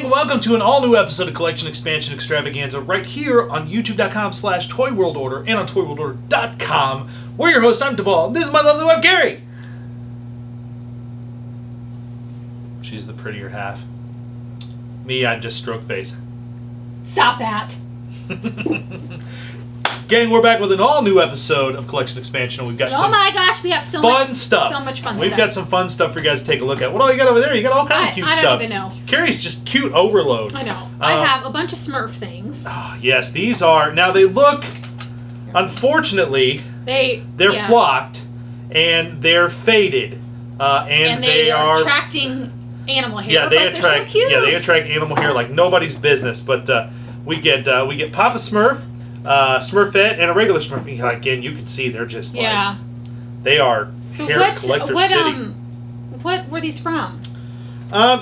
Welcome to an all-new episode of Collection Expansion Extravaganza right here on youtube.com/ToyWorldOrder and on ToyWorldOrder.com. We're your hosts. I'm Devall, and this is my lovely wife, Carrie. She's the prettier half. Me, I'm just stroke face. Stop that. Gang, we're back with an all-new episode of Collection Expansion. We've got oh my gosh, we have so fun much stuff. So much fun We've stuff. got some fun stuff for you guys to take a look at. What all you got over there? You got all kinds of cute stuff. I don't even know. Carrie's just cute overload. I know. I have a bunch of Smurf things. Yes, these are... Now, they look... Unfortunately, they're flocked, and they're faded. And they are attracting animal hair. Yeah, they attract. They're so cute. Yeah, they attract animal hair like nobody's business. But we get Papa Smurf, Smurfette, and a regular Smurf. Again, you can see they're just like they are hair collector city. What were these from?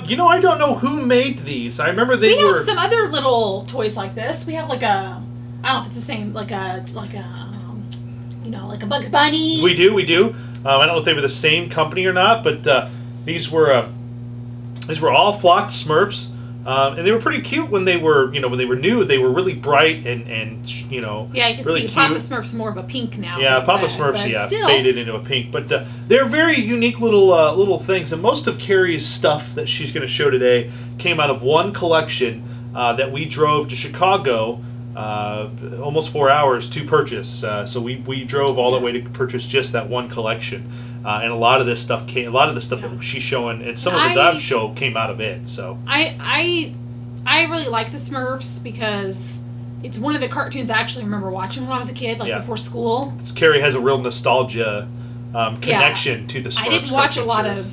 You know, I don't know who made these. I remember we have some other little toys like this. We have like a, I don't know if it's the same, like a you know, like a Bugs Bunny. We do. I don't know if they were the same company or not, but these were all flocked Smurfs. And they were pretty cute when they were, when they were new. They were really bright and you know, yeah, you can really see cute. Papa Smurf's more of a pink now. Yeah, Papa Smurf's faded into a pink, but they're very unique little things. And most of Carrie's stuff that she's going to show today came out of one collection that we drove to Chicago, almost 4 hours to purchase. So we drove all the way to purchase just that one collection. And a lot of this stuff that she's showing, and some of the that show came out of it. So I really like the Smurfs because it's one of the cartoons I actually remember watching when I was a kid, before school. Carrie has a real nostalgia connection to the Smurfs. I didn't watch a lot of.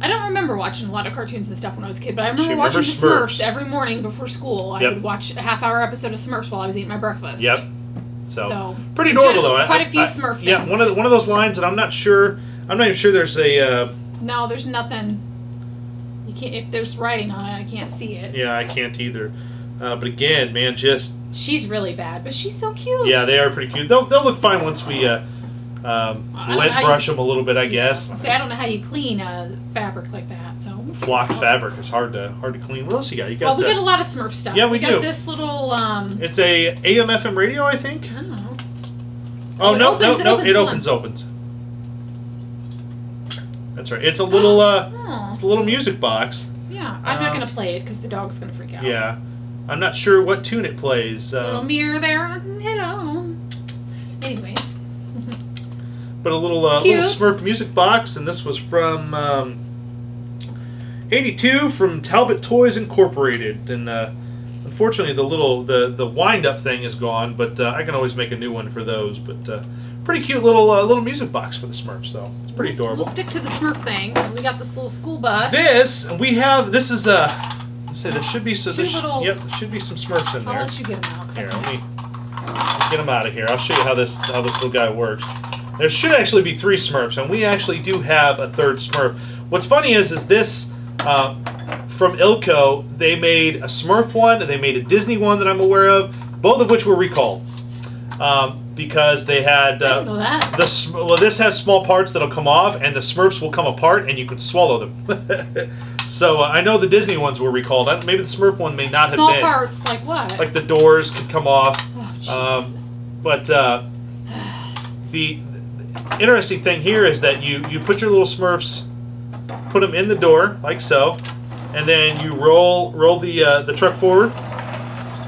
I don't remember watching a lot of cartoons and stuff when I was a kid, but I remember watching the Smurfs every morning before school. I would watch a half-hour episode of Smurfs while I was eating my breakfast. Yep. So pretty adorable though. Quite a few Smurf things. Yeah, one of those lines that I'm not even sure there's a. No, there's nothing. You can't. If there's writing on it, I can't see it. Yeah, I can't either. But again, man, just. She's really bad, but she's so cute. Yeah, they are pretty cute. They'll look fine once we lint brush them a little bit, I guess. See, I don't know how you clean fabric like that. So flocked fabric is hard to clean. What else you got? You got. Well, we got a lot of Smurf stuff. Yeah, we do. Got this little. It's a AM/FM radio, I think. I don't know. Oh, no, it opens. That's right. It's a little it's a little music box. Yeah, I'm not gonna play it because the dog's gonna freak out. Yeah, I'm not sure what tune it plays. Little mirror there. Hello. Anyways. But a little Smurf music box, and this was from '82 from Talbot Toys Incorporated, and unfortunately the wind-up thing is gone, but I can always make a new one for those. But pretty cute little music box for the Smurfs, though. It's pretty adorable. We'll stick to the Smurf thing. We got this little school bus. This is let's say there should be some. There should be some Smurfs in there. I'll let you get them out. Here, let me get them out of here. I'll show you how this little guy works. There should actually be 3 Smurfs, and we actually do have a 3rd Smurf. What's funny is this from Ilco, they made a Smurf one and they made a Disney one that I'm aware of, both of which were recalled because they had I didn't know that. Well, this has small parts that'll come off, and the Smurfs will come apart, and you can swallow them. So I know the Disney ones were recalled. Maybe the Smurf one may not have been. Small parts like what? Like the doors could come off. Oh, but the interesting thing here is that you put your little Smurfs, put them in the door like so, and then you roll the truck forward.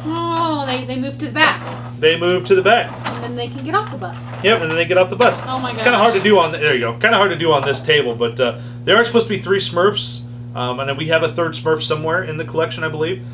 Oh, they move to the back. They move to the back. And then they can get off the bus. Yep, and then they get off the bus. Oh my gosh. Kind of hard to do on there you go. Kind of hard to do on this table, but there are supposed to be 3 Smurfs, and then we have a 3rd Smurf somewhere in the collection, I believe.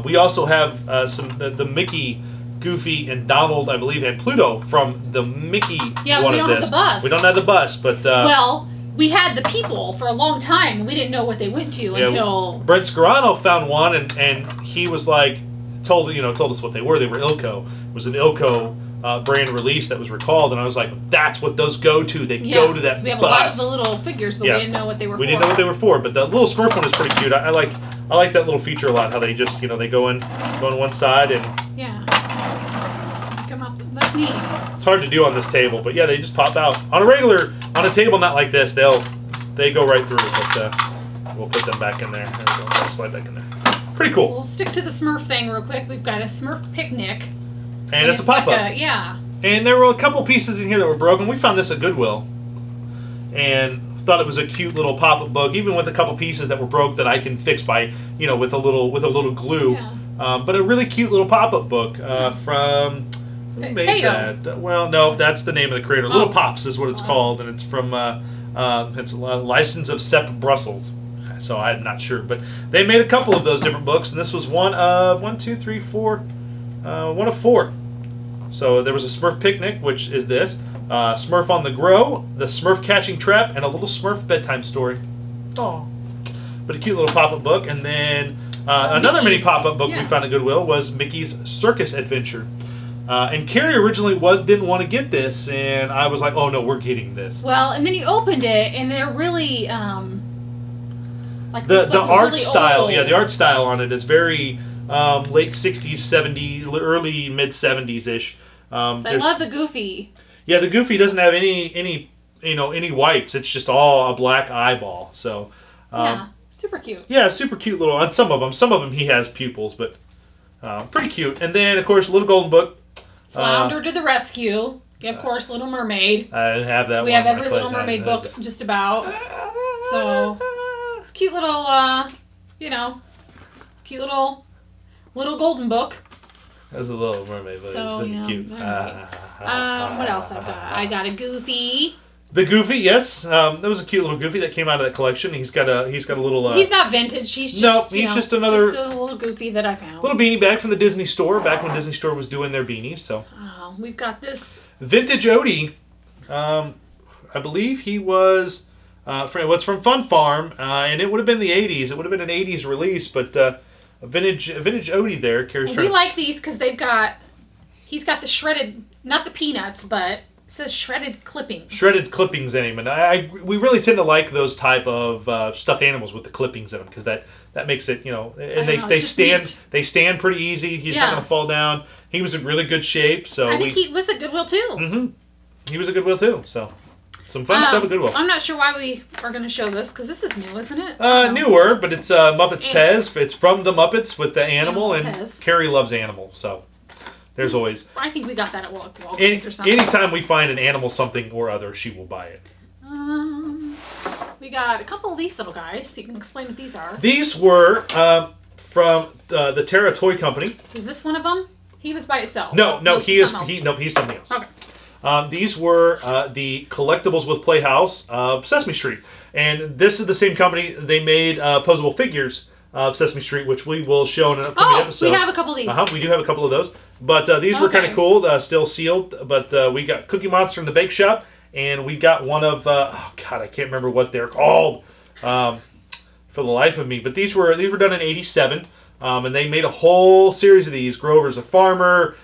We also have the Mickey, Goofy, and Donald, I believe, and Pluto from the Mickey one of this. Yeah, we don't have the bus. We don't have the bus, but well, we had the people for a long time, and we didn't know what they went to until Brent Scarano found one, and he was like told us what they were. They were Ilco. It was an Ilco brand release that was recalled, and I was like, that's what those go to. They go to that so we have bus. a lot of the little figures, but we didn't know what they were for. We didn't know what they were for, but the little Smurf one is pretty cute. I like that little feature a lot, how they just, they go in one side and... Yeah. Come up. That's neat. It's hard to do on this table, but yeah, they just pop out. On a table not like this, they go right through, but we'll put them back in there. There we go. I'll slide back in there. Pretty cool. We'll stick to the Smurf thing real quick. We've got a Smurf picnic. And it's a pop-up. Like yeah. And there were a couple pieces in here that were broken. We found this at Goodwill. And thought it was a cute little pop-up book, even with a couple pieces that were broke that I can fix by, with a little glue. Yeah. But a really cute little pop-up book from... Who made that? Well, no, that's the name of the creator. Little Pops is what it's called, and it's from it's a license of Sepp Brussels. So I'm not sure, but they made a couple of those different books, and this was one of 4. So there was a Smurf picnic, which is this, Smurf on the Grow, the Smurf catching trap, and a little Smurf bedtime story. Oh, but a cute little pop-up book, and then another mini pop-up book we found at Goodwill was Mickey's Circus Adventure. And Carrie originally didn't want to get this, and I was like, "Oh no, we're getting this." Well, and then you opened it, and they're really the art style. Yeah, the art style on it is very late '60s, '70s, early mid '70s ish. I love the Goofy. Yeah, the Goofy doesn't have any whites. It's just all a black eyeball. So yeah, super cute. Yeah, super cute little. On some of them he has pupils, but pretty cute. And then of course, Little Golden Book. Flounder to the rescue. Of course, Little Mermaid. I have that. We have every Little Mermaid book just about. So it's a cute little, cute little golden book. That's a Little Mermaid book. So it's cute. What else I've got? I got a Goofy. The Goofy, yes, that was a cute little Goofy that came out of that collection. He's got a little. He's not vintage. He's just just another just a little Goofy that I found. Little beanie bag from the Disney store back when Disney store was doing their beanies. So we've got this vintage Odie. I believe he was from Fun Farm, and it would have been the '80s. It would have been an '80s release, but a vintage Odie there. We like these because he's got the shredded, not the peanuts, but. It says shredded clippings. Shredded clippings in him, and we really tend to like those type of stuffed animals with the clippings in them because that makes it and they stand pretty easy. He's not gonna fall down. He was in really good shape, so I think he was at Goodwill too. Mm-hmm. He was at Goodwill too, so some fun stuff at Goodwill. I'm not sure why we are gonna show this because this is new, isn't it? Newer, but it's Muppets Pez. It's from the Muppets with the animal, and Pez. Carrie loves animals, so. There's always. I think we got that at Walgreens or something. Anytime we find an animal something or other, she will buy it. We got a couple of these little guys. So you can explain what these are. These were from the Terra Toy Company. Is this one of them? He was by himself. No, he's something else. Okay. These were the collectibles with Playhouse of Sesame Street, and this is the same company. They made posable figures of Sesame Street, which we will show in an upcoming episode. We have a couple of these. We do have a couple of those. But these were kind of cool, still sealed. But we got Cookie Monster in the Bake Shop, and we got one of, I can't remember what they're called for the life of me. But these were done in '87, and they made a whole series of these. Grover's a farmer,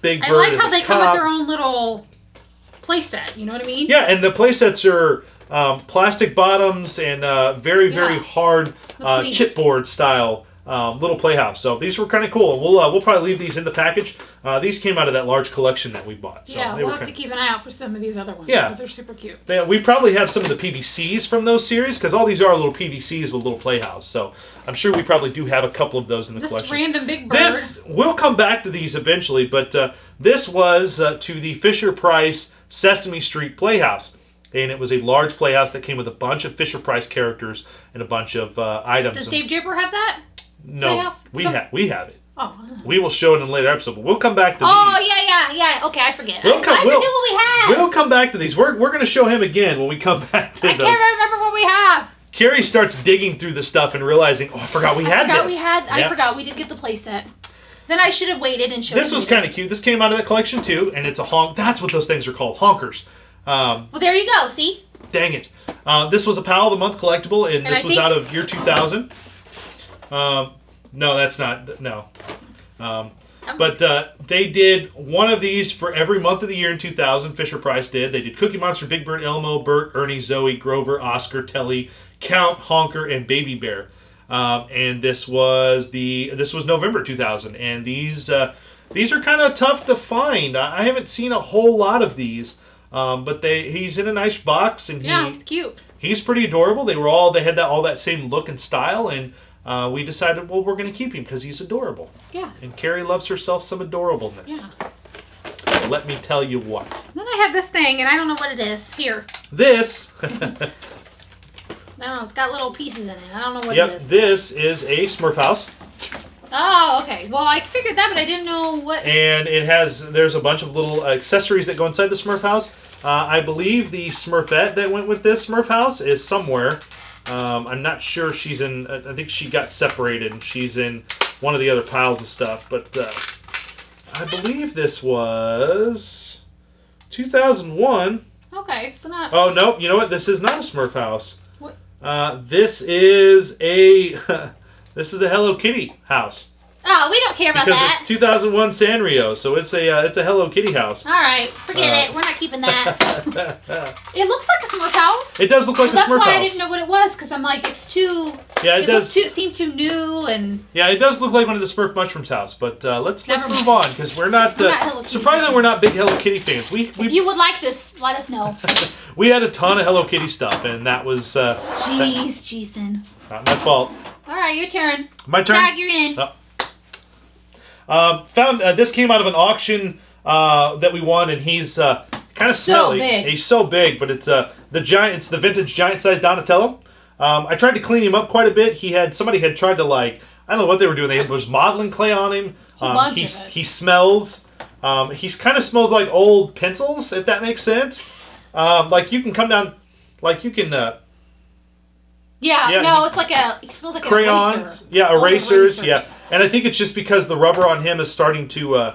Big Bird. I like how they come with their own little playset. You know what I mean? Yeah, and the playsets are plastic bottoms and very hard chipboard style. Little playhouse. So these were kind of cool. We'll probably leave these in the package. These came out of that large collection that we bought. So we'll have to keep an eye out for some of these other ones. Yeah, because they're super cute. Yeah, we probably have some of the PVCs from those series because all these are little PVCs with little playhouse. So I'm sure we probably do have a couple of those in the collection. This random Big Bird. We'll come back to these eventually, but this was to the Fisher-Price Sesame Street Playhouse. And it was a large playhouse that came with a bunch of Fisher-Price characters and a bunch of items. Does Dave Jibber have that? No, we have it. Oh. We will show it in a later episode, but we'll come back to these. Oh, yeah. Okay, I forget. I forget what we have. We'll come back to these. We're going to show him again when we come back to those. I can't remember what we have. Carrie starts digging through the stuff and realizing, I forgot we had this. I forgot we did get the playset. Then I should have waited and showed This was kind of cute. This came out of that collection too, and it's a honk. That's what those things are called, honkers. Well, there you go. See? Dang it. This was a Pal of the Month collectible, and this was out of year 2000. No, that's not. No. But they did one of these for every month of the year in 2000. Fisher-Price did. They did Cookie Monster, Big Bird, Elmo, Bert, Ernie, Zoe, Grover, Oscar, Telly, Count, Honker, and Baby Bear. And this was November 2000. And these are kind of tough to find. I haven't seen a whole lot of these. But he's in a nice box, and he's cute. He's pretty adorable. They had all that same look and style, and we decided, well, we're going to keep him because he's adorable. Yeah. And Carrie loves herself some adorableness. Yeah. So let me tell you what. Then I have this thing, and I don't know what it is. Here. This. I don't know. It's got little pieces in it. I don't know what it is. Yep. This is a Smurf house. Oh, okay. Well, I figured that, but I didn't know what. And there's a bunch of little accessories that go inside the Smurf house. I believe the Smurfette that went with this Smurf house is somewhere. I'm not sure she's in. I think she got separated and she's in one of the other piles of stuff. But I believe this was 2001. Okay, so not. Oh no! You know what? This is not a Smurf house. What? This is a Hello Kitty house. Oh, we don't care about that. Because it's 2001 Sanrio, so it's a Hello Kitty house. All right, forget it. We're not keeping that. It looks like a Smurf house. It does look like a Smurf house. That's why I didn't know what it was, because I'm like, it's too. Yeah, it does. It seemed too new and. Yeah, it does look like one of the Smurf Mushrooms house, but let's move on because we're not surprisingly we're not big Hello Kitty fans. If you would like this, let us know. We had a ton of Hello Kitty stuff, and that was. Jeez, then. Not my fault. All right, your turn. My turn. Tag, you're in. Found this came out of an auction that we won, and he's kind of smelly. Big. He's so big, but it's the vintage giant size Donatello. I tried to clean him up quite a bit. Somebody had tried to I don't know what they were doing. They was modeling clay on him. He smells. He kind of smells like old pencils, if that makes sense. You can come down, you can. No, it's it smells like crayons. Erasers. Yeah, and I think it's just because the rubber on him is starting to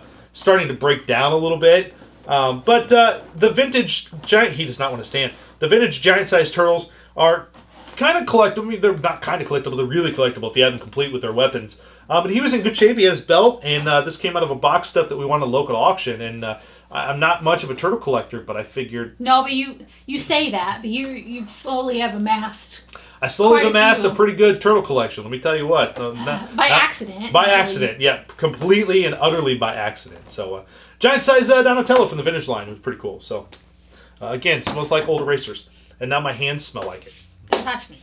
break down a little bit. But the vintage giant, he does not want to stand. The vintage giant-sized turtles are kind of collectible. I mean, they're not kind of collectible. They're really collectible if you have them complete with their weapons. But he was in good shape. He had his belt, and this came out of a box stuff that we won at a local auction. And I'm not much of a turtle collector, but I figured. No, but you say that, but you slowly have amassed. I slowly amassed a pretty good turtle collection. Let me tell you what. By accident. By accident, yeah. Completely and utterly by accident. So, giant-size Donatello from the vintage line was pretty cool. So, again, smells like old erasers. And now my hands smell like it. Don't touch me.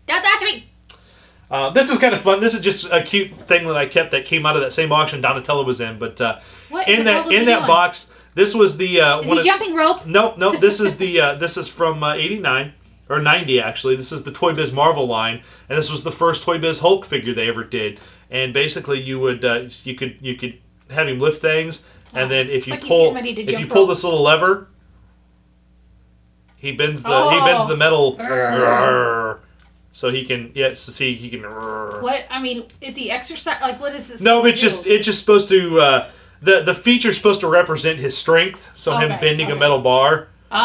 Don't touch me! This is kind of fun. This is just a cute thing that I kept that came out of that same auction Donatello was in. But in that box, this was the... is he jumping rope? Nope. This is from 89. Or 90, actually. This is the Toy Biz Marvel line, and this was the first Toy Biz Hulk figure they ever did. And basically, you could have him lift things, and then if you pull this little lever, he bends the metal, so he can he can. What I mean is he exercise what is this? No, it's just supposed to the feature's supposed to represent his strength, so him bending a metal bar. See,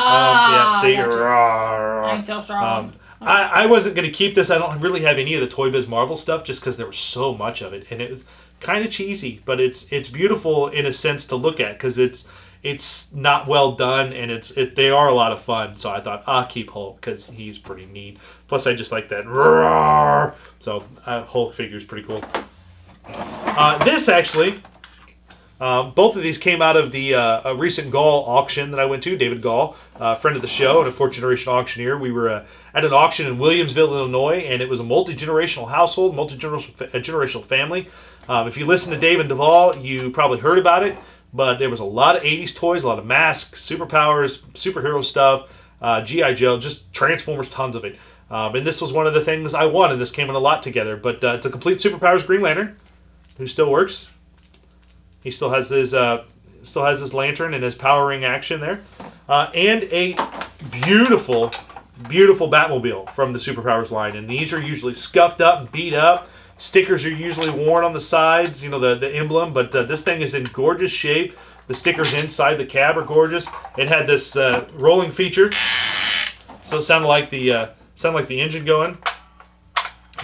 I'm so strong. I wasn't going to keep this. I don't really have any of the Toy Biz Marvel stuff just because there was so much of it, and it was kind of cheesy, but it's beautiful in a sense to look at because it's not well done, and they are a lot of fun. So I thought I'll keep Hulk because he's pretty neat. Plus, I just like that. So Hulk figure is pretty cool. This actually. Both of these came out of the a recent Gall auction that I went to. David Gall, friend of the show and a fourth-generation auctioneer. We were at an auction in Williamsville, Illinois, and it was a multi-generational household, multi-generational family. If you listen to Dave and Devall, you probably heard about it, but there was a lot of 80s toys, a lot of masks, superpowers, superhero stuff, G.I. Joe, just Transformers, tons of it. And this was one of the things I won, and this came in a lot together. But it's a complete Superpowers Green Lantern, who still works. He still has his lantern and his powering action there, and a beautiful, beautiful Batmobile from the Superpowers line. And these are usually scuffed up and beat up. Stickers are usually worn on the sides, the emblem. But this thing is in gorgeous shape. The stickers inside the cab are gorgeous. It had this rolling feature, so it sounded like the engine going.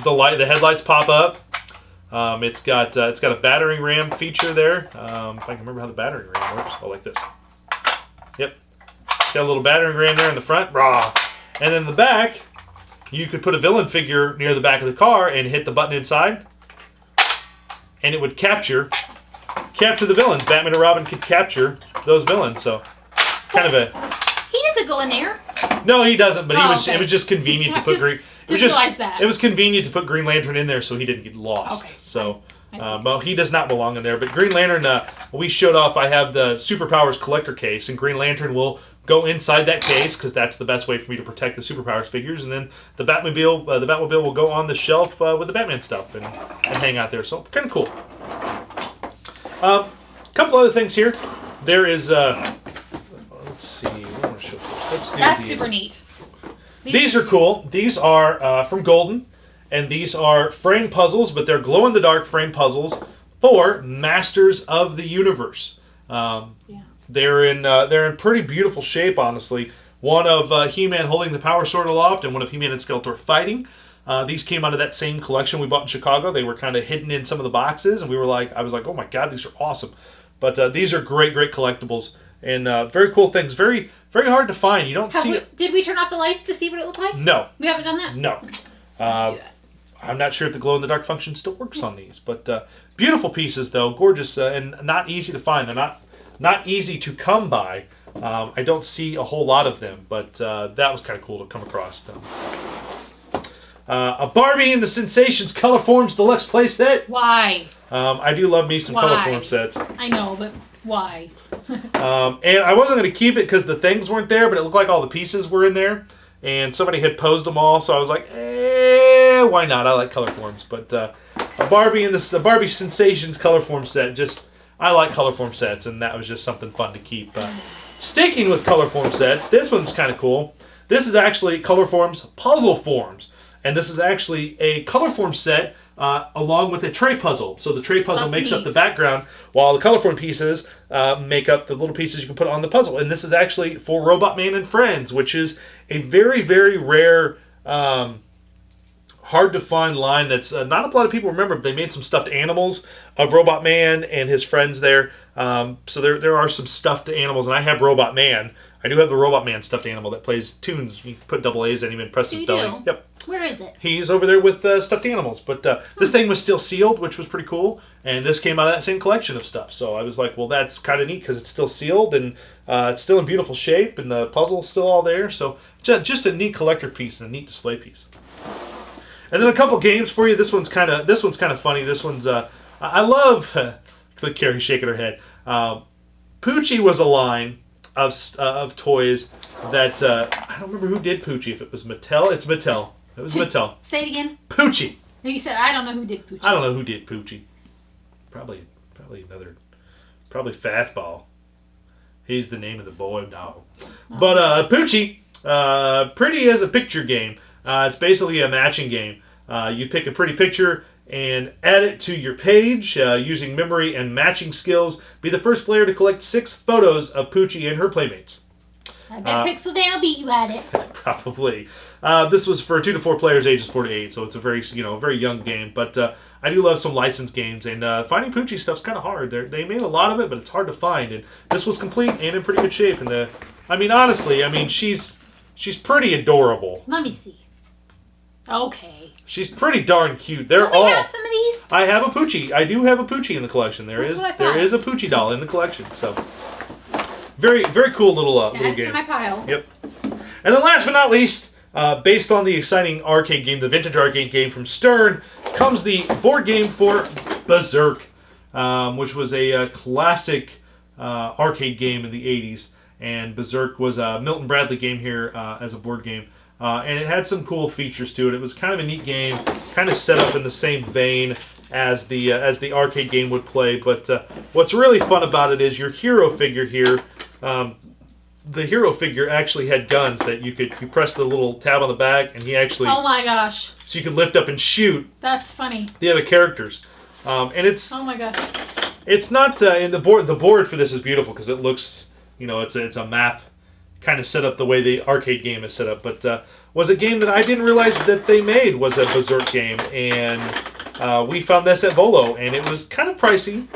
The headlights pop up. It's got a battering ram feature there. If I can remember how the battering ram works, like this. Yep. It's got a little battering ram there in the front. Rah. And then in the back, you could put a villain figure near the back of the car and hit the button inside, and it would capture the villains. Batman and Robin could capture those villains. So, kind of a. He doesn't go in there. No, he doesn't. But it was just convenient to put Green. It was convenient to put Green Lantern in there so he didn't get lost. Okay. So, well, he does not belong in there. But Green Lantern, we showed off. I have the Superpowers collector case, and Green Lantern will go inside that case because that's the best way for me to protect the Superpowers figures. And then the Batmobile will go on the shelf with the Batman stuff and hang out there. So kind of cool. A couple other things here. There is. Let's see. What do I want to show first? That's super neat. These are cool. These are from Golden, and these are frame puzzles, but they're glow-in-the-dark frame puzzles for Masters of the Universe. They're in pretty beautiful shape, honestly. One of He-Man holding the Power Sword aloft, and one of He-Man and Skeletor fighting. These came out of that same collection we bought in Chicago. They were kind of hidden in some of the boxes, and I was like, oh my god, these are awesome. But these are great Oh collectibles, and very cool things. Very, very hard to find. You don't see it. Did we turn off the lights to see what it looked like? No. We haven't done that? No. I'm not sure if the glow-in-the-dark function still works on these, but beautiful pieces, though. Gorgeous and not easy to find. They're not easy to come by. I don't see a whole lot of them, but that was kind of cool to come across. A Barbie and the Sensations Colorforms Deluxe playset. Why? I do love me some Colorform sets. I know, but why? And I wasn't going to keep it because the things weren't there, but it looked like all the pieces were in there. And somebody had posed them all, so I was like, why not? I like Colorforms. But a Barbie Sensations Colorform set, I like Colorform sets, and that was just something fun to keep. Sticking with Colorform sets, this one's kind of cool. This is actually Colorform's Puzzle Forms. And this is actually a Colorform set along with a tray puzzle. So the tray puzzle makes up the background, while the Colorform pieces make up the little pieces you can put on the puzzle. And this is actually for Robot Man and Friends, which is a very, very rare, hard to find line that's not a lot of people remember. They made some stuffed animals of Robot Man and his friends there. So there are some stuffed animals, and I have Robot Man. I do have the Robot Man stuffed animal that plays tunes. You put double A's in him and press his belly. Yep. Where is it? He's over there with stuffed animals. But this thing was still sealed, which was pretty cool. And this came out of that same collection of stuff. So I was like, well, that's kind of neat because it's still sealed and it's still in beautiful shape and the puzzle's still all there. So just a neat collector piece and a neat display piece. And then a couple games for you. This one's kind of funny. This one's I love Carrie shaking her head. Poochie was a line of toys that I don't remember who did Poochie. If it was Mattel, it's Mattel. It was Mattel. Say it again. Poochie. No, you said I don't know who did Poochie. I don't know who did Poochie. Probably Fastball. He's the name of the boy dog. But Poochie, pretty as a picture game. It's basically a matching game. You pick a pretty picture and add it to your page using memory and matching skills. Be the first player to collect 6 photos of Poochie and her playmates. I bet Pixel Dan will beat you at it. Probably. This was for 2 to 4 players, ages 4 to 8, so it's a very young game. But I do love some licensed games, and finding Poochie stuff's kind of hard. They made a lot of it, but it's hard to find. And this was complete and in pretty good shape. And honestly, she's pretty adorable. Let me see. Okay. She's pretty darn cute. Don't we have some of these? I have a Poochie. I do have a Poochie in the collection. There is a Poochie doll in the collection. So very, very cool little game. Add it to my pile. Yep. And then last but not least, based on the exciting arcade game, the vintage arcade game from Stern, comes the board game for Berzerk, which was a classic arcade game in the 80s. And Berzerk was a Milton Bradley game here as a board game. And it had some cool features to it. It was kind of a neat game, kind of set up in the same vein as the arcade game would play. But what's really fun about it is your hero figure here. The hero figure actually had guns that you press the little tab on the back, and he actually. Oh my gosh! So you could lift up and shoot. That's funny. The other characters, and it's. Oh my gosh! It's not in the board. The board for this is beautiful because it looks, it's a map. Kind of set up the way the arcade game is set up, but was a game that I didn't realize that they made was a Berzerk game, and We found this at Volo, and it was kind of pricey.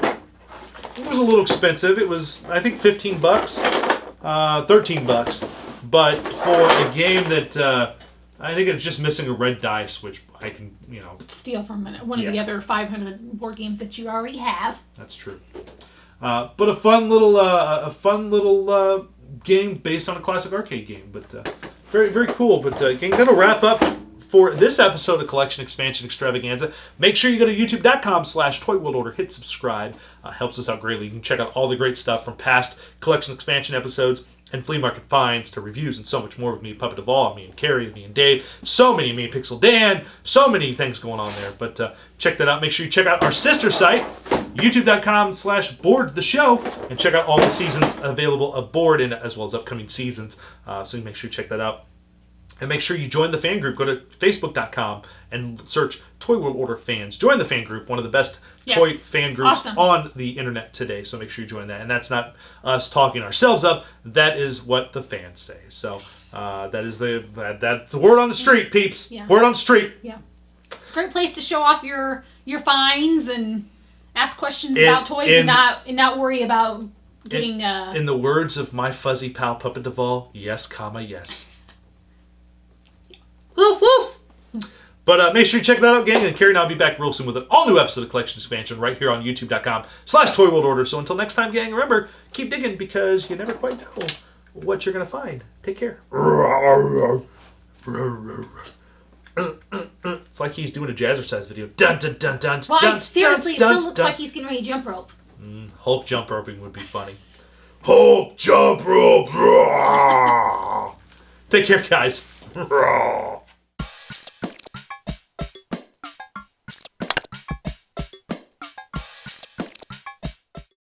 It was a little expensive. It was, I think, $15, $13. But for a game that I think it's just missing a red dice, which I can, steal from one of the other 500 board games that you already have. That's true. But a fun little game based on a classic arcade game. But very, very cool. But gang, that'll wrap up for this episode of Collection Expansion Extravaganza. Make sure you go to youtube.com/ToyWorldOrder. Hit subscribe. Helps us out greatly. You can check out all the great stuff from past Collection Expansion episodes and flea market finds to reviews and so much more with me, Puppet Devall, me and Carrie, me and Dave. So many, me and Pixel Dan. So many things going on there. But check that out. Make sure you check out our sister site, youtube.com/boardtheshow, and check out all the seasons available aboard and as well as upcoming seasons. So you make sure you check that out. And make sure you join the fan group. Go to facebook.com and search Toy World Order Fans. Join the fan group, one of the best toy fan groups on the internet today. So make sure you join that. And that's not us talking ourselves up. That is what the fans say. So that's the word on the street, peeps. Yeah. Word on the street. Yeah, it's a great place to show off your finds and ask questions about toys and not worry about getting. In the words of my fuzzy pal Puppet Devall, yes, comma yes. Woof, woof. But make sure you check that out, gang. And Carrie and I will be back real soon with an all-new episode of Collection Expansion right here on youtube.com/ToyWorldOrder. So until next time, gang, remember, keep digging because you never quite know what you're going to find. Take care. It's like he's doing a jazzercise video. Dun, dun, dun, dun, well, dun, seriously, dun, it still looks like he's getting ready to jump rope. Hulk jump roping would be funny. Hulk jump rope. Take care, guys.